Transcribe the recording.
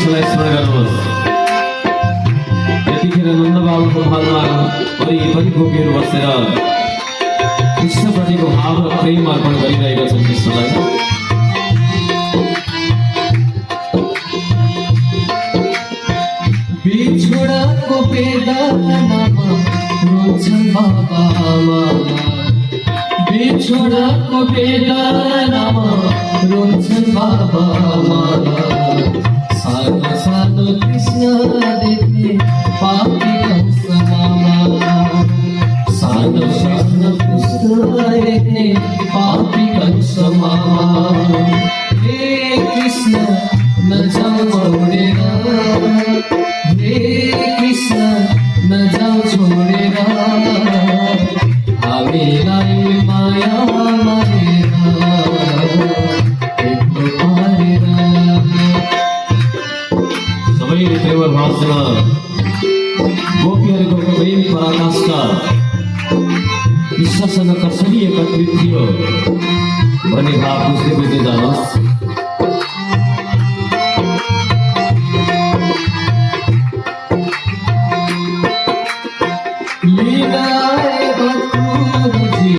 कृष्णलाई स्मरण गर्नुहोस्। यतिखेर नन्द बाबुको महलमा वरिपरि गोपीहरू बसेर कृष्णप्रतिको भाव र प्रेम अर्पण गरिरहेका छन् कृष्णलाई। बिछोडाको वेदनामा रोन्छन् बाबा आमा, बिछोडाको वेदनामा रोन्छन् बाबा आमा। सानो सानो कृष्ण देख्ने पापी कंस मामा, सानो सानो कृष्ण देख्ने पापी कंस मामा। हे कृष्ण नजाऊ छोडेर, हे कृष्ण नजाऊ छोडेर, हामीलाई माया मारेर एक्लो पारेर। सबैले प्रेम भावसँग गोपीहरूको प्रेम पराकाष्ठा कृष्णसँग कसरी एकत्रित थियो भन्ने भाव बुझ्दै बुझ्दै जानुहोस्।